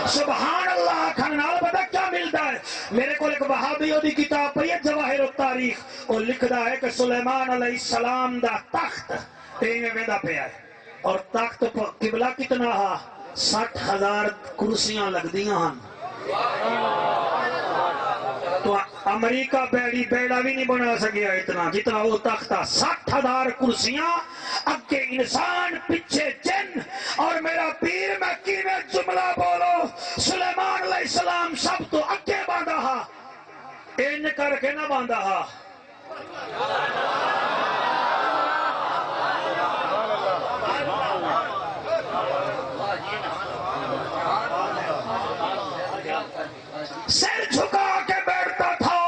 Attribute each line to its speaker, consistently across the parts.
Speaker 1: سبحان اللہ کھانے نال پتہ کیا ملتا ہے؟ میرے کو ایک وہابیوں دی کتاب پڑھی ہے جواہر التاریخ، وہ لکھدا ہے کہ سلیمان علیہ السلام دا تخت ایویں ویندا پیا ہے اور تخت قبلہ کتنا ہا 60,000 کرسیاں لگدیاں ہن، تو امریکہ بیڑا بھی نہیں بنا سکیا اتنا جتنا وہ تخت تھا. 60,000 کرسیاں، اگے انسان پیچھے جن، اور میرا پیر میں کیویں جملہ بولو، سلیمان علیہ السلام سب تو اگے باندھا ہا، این کر کے نہ باندھا ہا. سر جھکا کے بیٹھتا تھا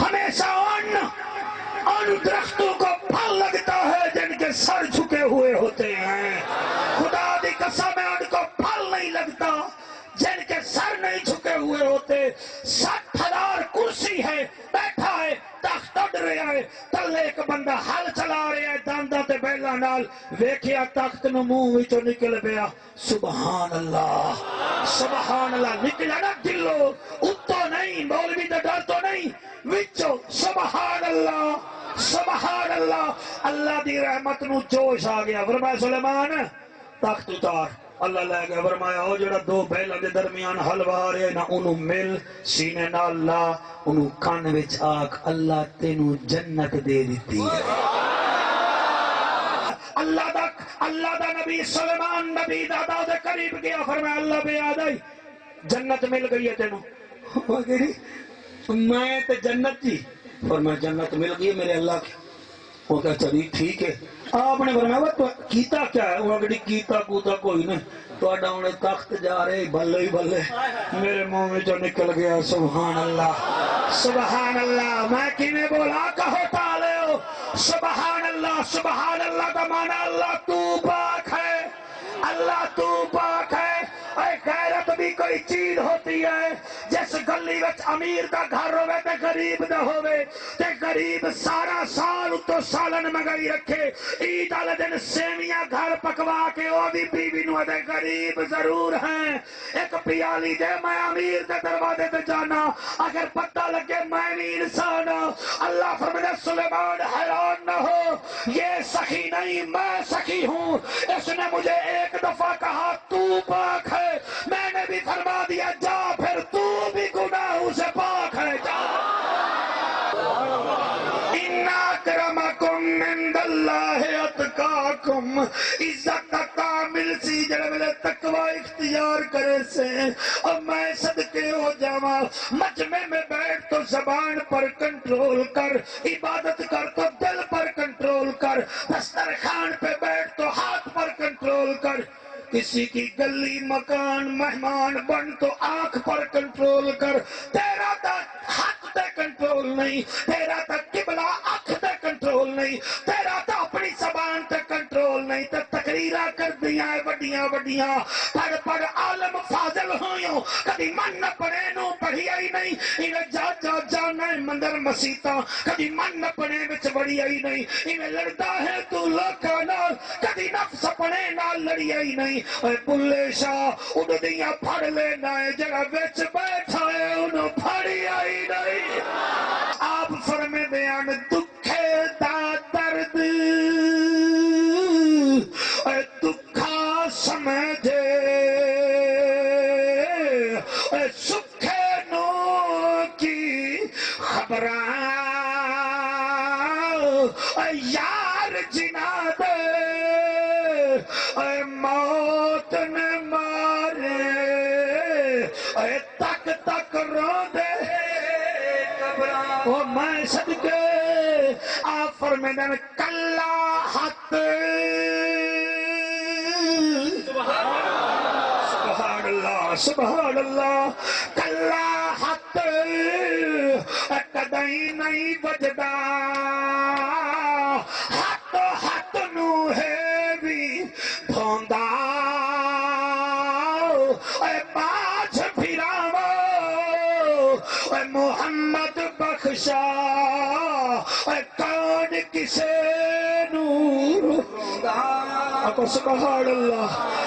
Speaker 1: ہمیشہ. ان درختوں کو پھل لگتا ہے جن کے سر جھکے ہوئے ہوتے ہیں. خدا دی قسم ہے ان کو پھل نہیں لگتا جن کے سر نہیں جھکے ہوئے ہوتے. 60,000 کرسی ہے، بیٹھا ہے، تخت اڑ رہا ہے، تلے ایک بندہ ہل چلا رہا ہے داندا تے بیلا نال، ویکھیا تخت نو منہ وچوں نکل پیا. سبحان اللہ سبحان اللہ. نکلا نا دلو، اتو نہیں، مولوی دا ڈر تو نہیں، وچوں سبحان اللہ سبحان اللہ. اللہ دی رحمت نو جوش آ گیا. فرمایا سلیمان تخت اتار. اللہ لے گیا. فرمایا او جڑا دو بیلاں دے درمیان حل وہا رہے نا انہوں مل سینے نال لا، انہوں کان وچ آکھ اللہ تینوں جنت دے دیتی ہے. اللہ دا نبی سلیمان نبی دادا دے قریب گیا. فرمایا اللہ بے آدائی جنت مل گئی ہے تینوں. میں تے جنت جی. فرمایا جنت مل گئی ہے میرے اللہ کی. وہ کہا چلی ٹھیک ہے. آپ نے فرمایا تو کیتا کیا ہے؟ وہ اگڑی کیتا کوتا کوئی نہیں، تو اڈا انہیں تخت جا رہے بلے ہی بلے میرے منہ میں جو نکل گیا. سبحان اللہ سبحان اللہ. میں کینے بولا کہو تالے ہو. سبحان اللہ سبحان اللہ کا معنی اللہ تو پاک ہے، اللہ تو پاک ہے. اے غیرت بھی کوئی چیز ہوتی ہے. جس گلی وچ امیر دا گھر ہوئے تے غریب دا ہوئے، تے غریب سارا سال تو سالن مگائی رکھے، عید والے دن سیویاں گھر پکوا کے او دی بیوی نو دے غریب ضرور ہیں. ایک پیالی دے میں امیر دے دروازے تے جانا، اگر پتہ لگے میں بھی انسان. اللہ فرمایا سلیمان حیران نہ ہو، یہ سخی نہیں میں سخی ہوں. اس نے مجھے ایک دفعہ کہا تو پاک ہے، میں نے بھی فرما دیا جا پھر تو بھی گناہوں سے پاک ہے. جا ان اکرمکم عند اللہ اتقاکم. عزت کامل سی جڑے ویلے تقوی اختیار کرے سے. اور میں صدقے ہو جاواں مجمع میں بیٹھ تو زبان پر کنٹرول کر، عبادت کر تو دل پر کنٹرول کر، دسترخوان پہ بیٹھ تو ہاتھ پر کنٹرول کر، کسی کی گلی مکان مہمان بن تو آنکھ پر کنٹرول کر. تیرا تا حق تے کنٹرول نہیں، تیرا تا قبلہ آنکھ تے کنٹرول نہیں، تیرا تا اپنی زبان تے کنٹرول نہیں. تے تقریرہ کر دیا ہے وڈیاں وڈیاں، پڑھ عالم فاضل ہویوں، کدی من نہ پڑھے نو پڑھی آئی نہیں. انہیں جا جانا ہے مندر مسیطہ، کدی من نہ پڑھے وچ وڑی آئی نہیں. انہیں لڑتا ہے تو لوکاں نال، کدی نفس پڑھے نال لڑی آئی نہیں. اے بلے شاہ اڑ دیاں پھڑ لینا ہے، جڑا وچ بیٹھا ہے انہوں پھڑی آئی نہیں. آپ فرمے دیاں دکھے دا درد اے دکھا سمجھے، اے سکھے نو کی خبراں، اے یار جنا دے، اے موت نے مارے، اے تک تک رو دے او میں صدقے. آپ فرمیدن کلا حت سبحان اللہ سبحان اللہ. کلا حت کدئی نہیں بجدا، ہاتھ ہاتھ نو ہے بھی دھوندا. اے باج پھراو اے محمد بخشا، اے کون کسے نور. سبحان اللہ.